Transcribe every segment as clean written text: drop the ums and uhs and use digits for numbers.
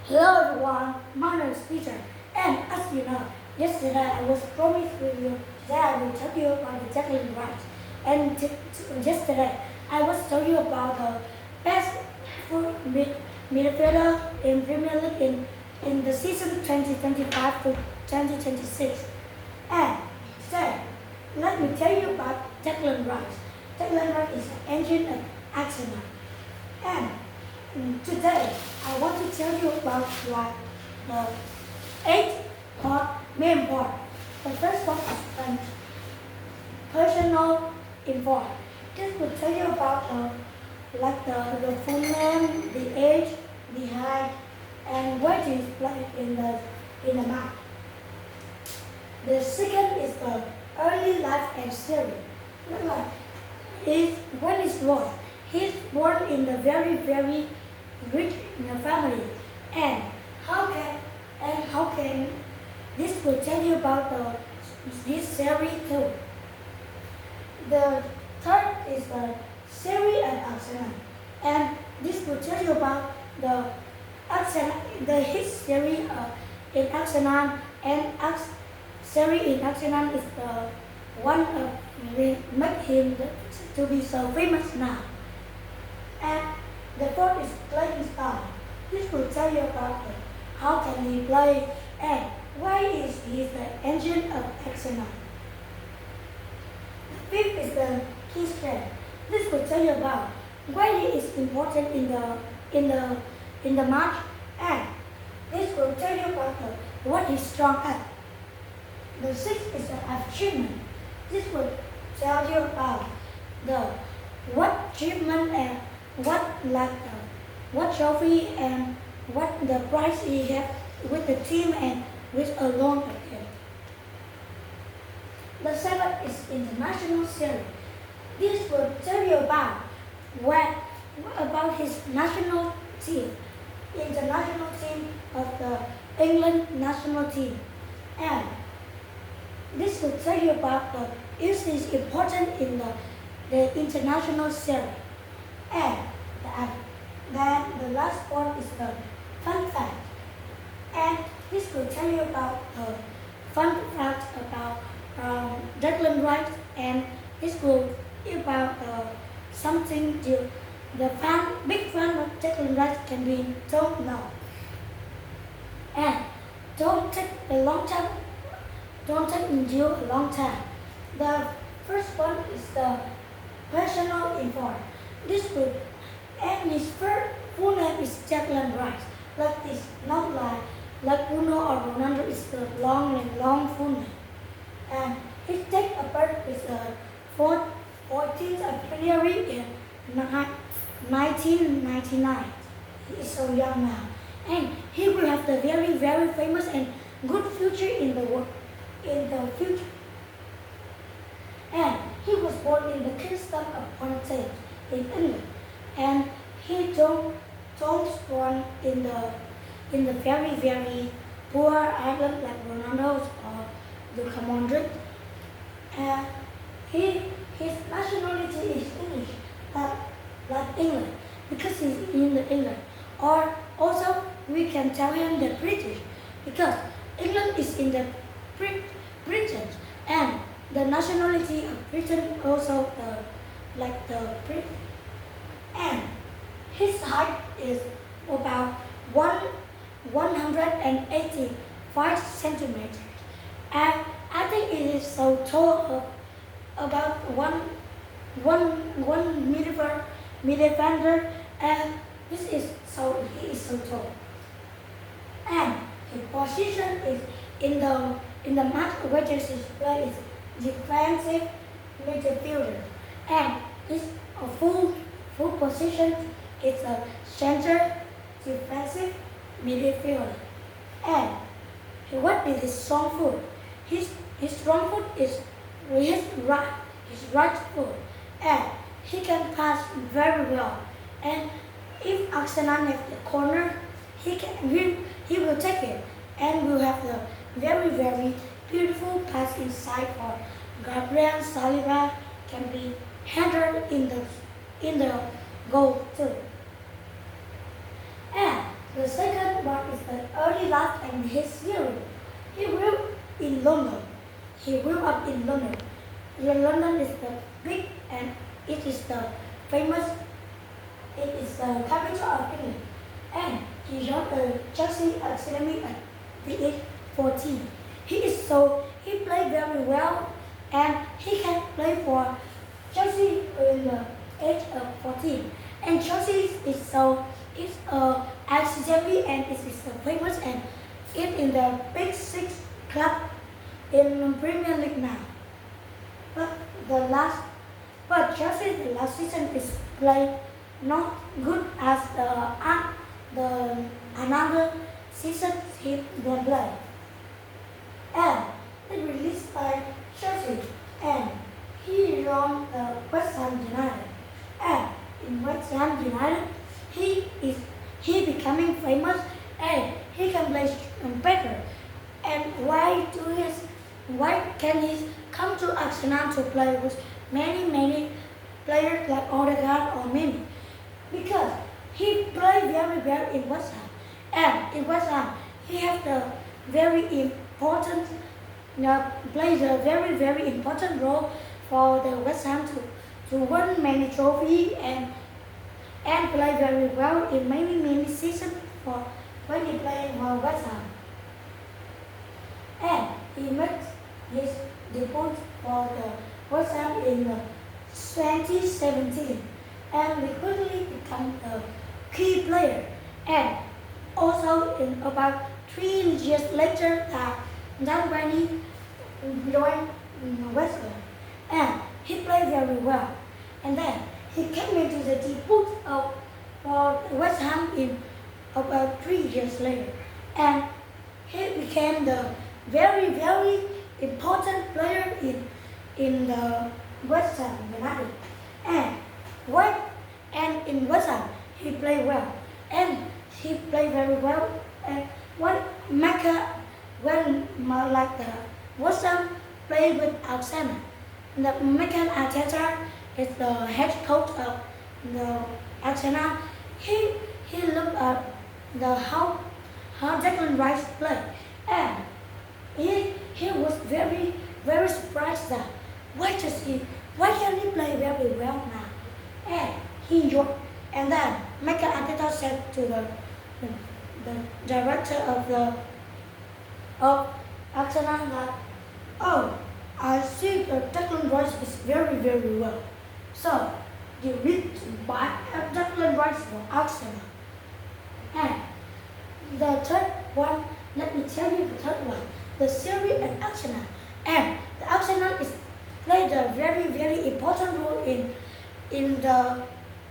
Hello everyone, my name is Peter, and as you know, yesterday I was promised with you that I will tell you about the tackling rights. And yesterday I was telling you about the best midfielder in Premier League in the season 2025 to 2026. And today, let me tell you about tackling rights. Tackling rights is the engine of Arsenal. And today, I want to tell you about the eight main part. The first one is personal info. This will tell you about the full name, the age, the height, and where to play in the map. The second is the early life and story. When he's born, he's born in a very rich family, and how can this will tell you about this series too. The third is the series and Arsenal, and this will tell you about the Arsenal, the his series in Arsenal, and series in Arsenal is the one make him to be so famous now. And the fourth is playing style. This will tell you about how can he play and why is he the engine of Arsenal. The fifth is the key strength. This will tell you about why he is important in the match, and this will tell you about what he's strong at. The sixth is the achievement. This will tell you about what achievement and what trophy and what the prize he had with the team and with alone with him. The seventh is international series. This will tell you about his national team, international team of the England national team, and this will tell you about is important in the international series. And then the last part is the fun fact. And this will tell you about fun facts about Declan Rice, and this will about something big fan of Declan Rice can be told now. And don't take a long time. Don't take you a long time. The first one is the personal info. This will, and his full name is Declan Rice. Like this, not like Bruno or Ronaldo is the long full name. And his date of birth is 14th of February in 1999. He is so young now, and he will have the very famous and good future in the world. In the future, and he was born in the kingdom of Ponte in England, and he don't born in the very poor island like Ronaldo or Luka Modric. And his nationality is English, like England, because he's in the England. Or also we can tell him the British, because England is in the Britain, and the nationality of Britain also like the Brit. And his height is about 185 centimeters, and I think it is so tall, about one millimeter, and he is so tall. And his position is in the match which is play is defensive midfielder, and his full position is a center defensive midfielder. And what is his strong foot? His strong foot is his right foot, and he can pass very well. And if Arsenal has the corner, he will take it, and will have the very beautiful pass inside for Gabriel Saliba can be handled in the goal too. And the second one is the early life and his series. He grew in London. He grew up in London. London is the big and it is the famous. It is the capital of England. And he joined the Chelsea Academy at the age 14. He played very well and he can play for Chelsea in the age of 14. And Chelsea is academy and it is so famous and it in the big six club in Premier League now. But the last but Chelsea the last season is played not good as the another season he they play. And they released by Chelsea and he joined the West Ham United. And in West Ham United he becoming famous and he can play better. And why can he come to Arsenal to play with many players like Odegaard or Mini? Because he played very well in West Ham. And in West Ham he has the very important plays a very important role for the West Ham to win many trophies and play very well in many seasons for when he played for West Ham. And he made his debut for the West Ham in 2017 and he quickly become a key player. And also in about 3 years later that when he joined West Ham and he played very well. And then he came into the debut of for West Ham in about 3 years later. And he became the very important player in the West Ham United. And in West Ham he played well and he played very well. And what when like the West Ham played with Arsenal, the Mikel Arteta is the head coach of the Arsenal. He looked at the how Declan Rice play and he was very surprised that why can he play very well now? And he enjoyed. And then Mikel Arteta said to the director of Arsenal that, oh, I see that Declan Rice is very well. So you need to buy Declan Rice for Arsenal. And the third one, let me tell you the third one, the series and Arsenal. And the Arsenal is played a very important role in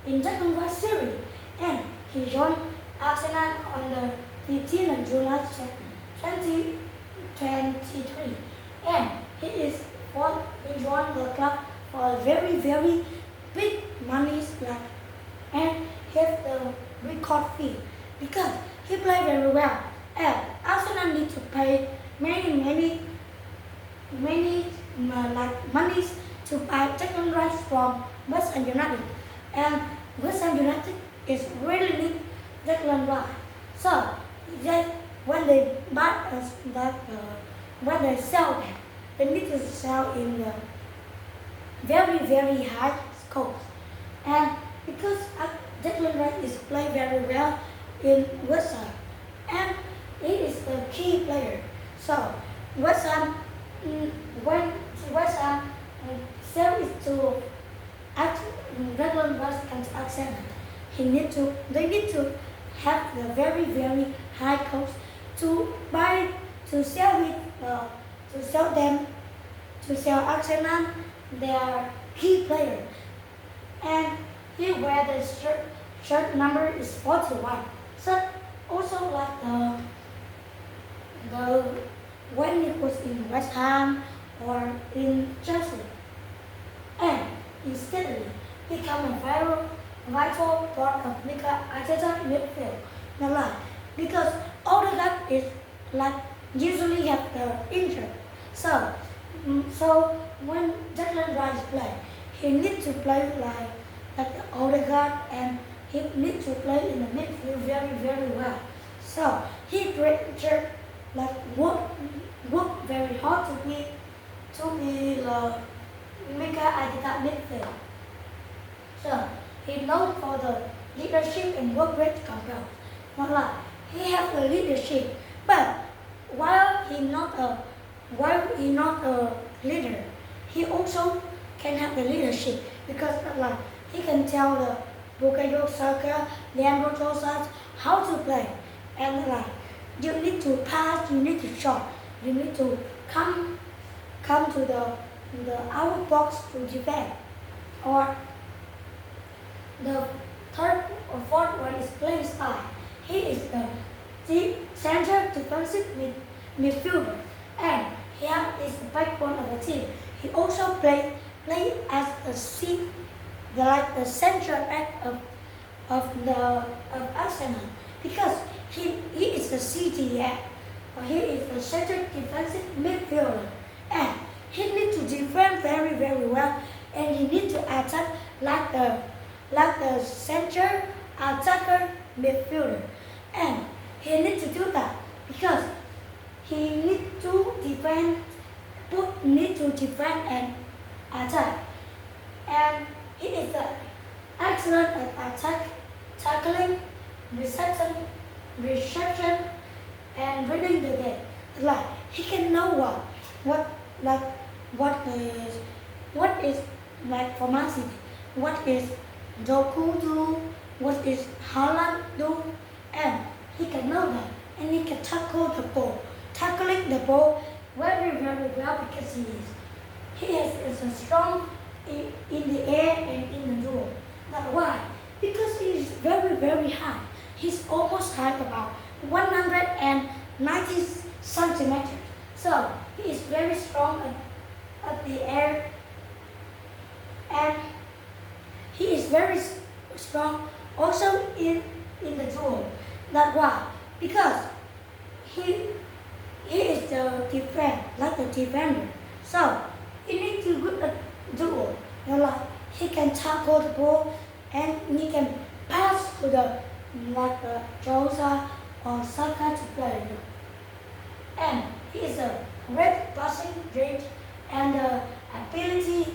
Declan Rice series. And he joined Arsenal on the 15th of July 2023. And he joined the club for very big monies like and have the record fee because he played very well. And Arsenal need to pay many like monies to buy Declan Rice from West Ham United. And West Ham United is really need Declan Rice. So when they buy when they sell them, they need to sell in the very high scores. And because Declan Rice is playing very well in West Ham, and he is the key player. So West Ham, when West Ham sell it to Declan Rice comes to Arsenal, they need to have the very high cost to sell Arsenal their key player. And he wear the shirt number is 41. So also like the when it was in West Ham or in Chelsea. And instead become a vital part of Mikel Arteta midfield. Now like because Odegaard is like usually have the injured. So when Declan Rice play, he needs to play like the Odegaard and he needs to play in the midfield very well. So he work very hard to be make a midfield. So he known for the leadership and work rate control. Not like he have the leadership, but while he not a leader, he also can have the leadership because like he can tell the Bukayo Saka, Leandro Trossard how to play, and like you need to pass, you need to shot, you need to come to the out box to defend, or the third or fourth one is playing style. He is the center defensive midfielder, and he is the backbone of the team. He also play as a like the central back of Arsenal because he is the CDF, or he is the center defensive midfielder, and he needs to defend very well, and he needs to attack like the center attacker midfielder, and he needs to do that because he need to defend and attack, and he is excellent at tackling, reception, and reading the game. Like he can know what is like for Man City, what is Doku do, what is Haaland do, and he can know that, and he can tackling the ball very well because he is a strong in the air and in the duel. But why? Because he is very high. He's almost high about 190 centimeters. So he is very strong at the air, and he is very strong also in the duel. That's why, because he is the defender. So he needs to good at duel. Like he can tackle the ball, and he can pass to the Jota or Saka to play. And he is a great passing range and the ability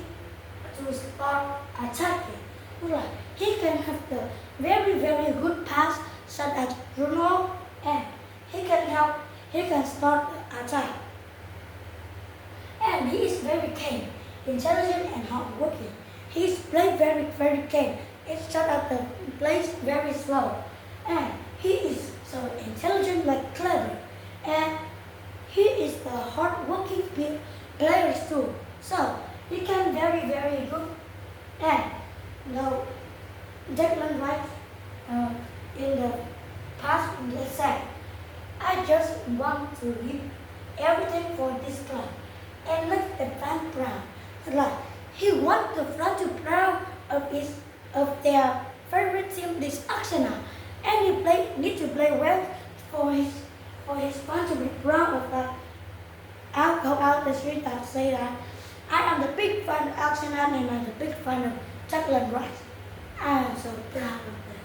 to start attacking. Like he can have the very good pass such as Bruno, and he can start the attack. And he is very keen, intelligent and hardworking. He is played very keen. It's just that the plays very slow. And he is so intelligent like clever. And he is the hardworking player too. So he can very good. And no, Declan Rice in the past said, I just want to leave everything for this club and make the fans proud. Like he wants the fans to proud of their favorite team, this Arsenal, and he need to play well for his fans to be proud of that. I'll go out the street and say that I am the big fan of Arsenal and I'm the big fan of Declan Rice. I am so proud of them.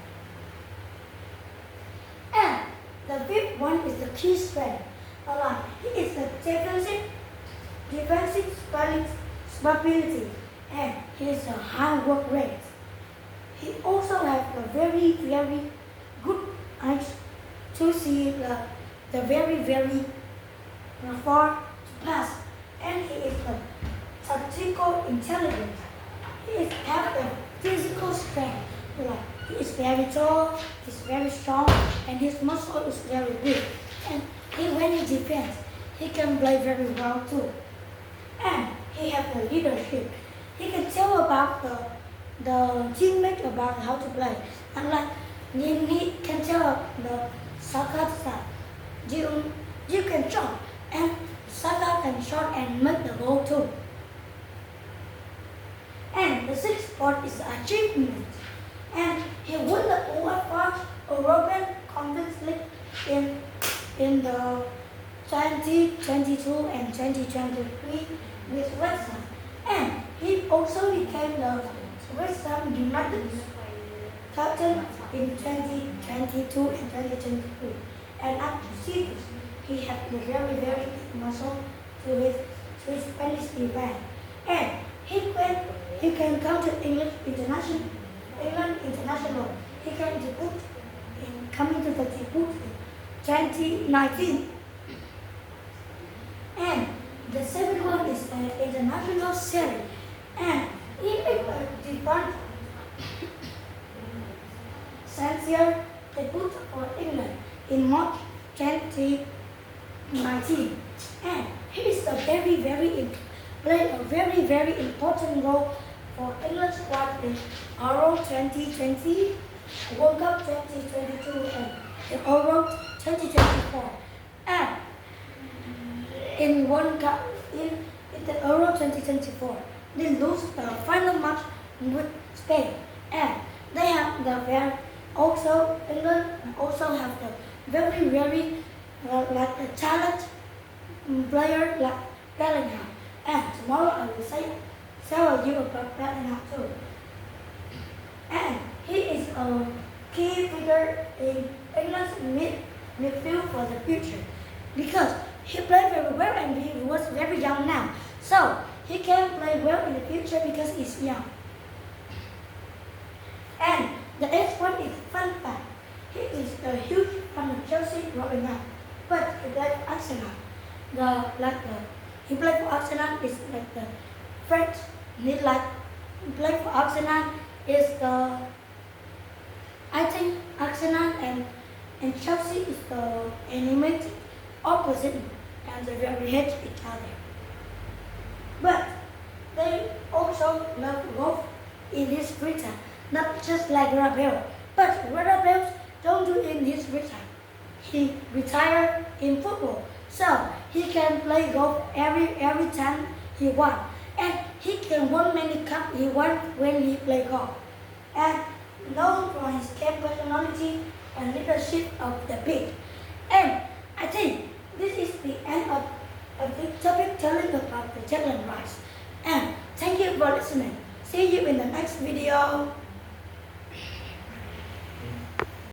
And the fifth one is the key strength. Like he is the defensive stability, and he is a high work rate. He also has a very good eyes to see the very far to pass, and he is the tactical intelligence. He has the physical strength. Like he is very tall, he's very strong, and his muscle is very big. And when he defends, he can play very well too. And he has the leadership. He can tell about the teammates about how to play. And like he can tell the Saka that you can shot, and Saka can shot and make the goal too. And the sixth part is achievement. And he won the UEFA European Conference League in the 2022 and 2023 with West Ham. And he also became the West Ham United captain in 2022 and 2023. And after you see this, he has a very, very big muscle to his Spanish event. And he can come to England international. He can debut coming to the debut in 2019. And the second one is an international series. And he is a different sincere debut for England in March 2019. And he is a play a very important role for England squad in Euro 2020, World Cup 2022, and the Euro 2024. And in World Cup in the Euro 2024, they lose the final match with Spain, and they have England also have the very like a talent player like Bellingham. And tomorrow I will tell you about Bellingham too. And he is a key figure in England's midfield for the future because he played very well and he was very young now. So he can play well in the future because he's young. And the next one is fun fact. He is a huge fan of Chelsea growing up, but he played for Arsenal. He played for Arsenal is like the French. He played for Arsenal is the I think Arsenal and Chelsea is the animated opposite and they very hate each other. But they also love golf in his free time, not just like Rabel. But Rabel don't do it in his free time. He retired in football, so he can play golf every time he wants. And he can win many cups he won when he play golf. And known for his calm personality and leadership of the pitch. And I think this is the end of the topic telling about the Shetland rice. And thank you for listening. See you in the next video.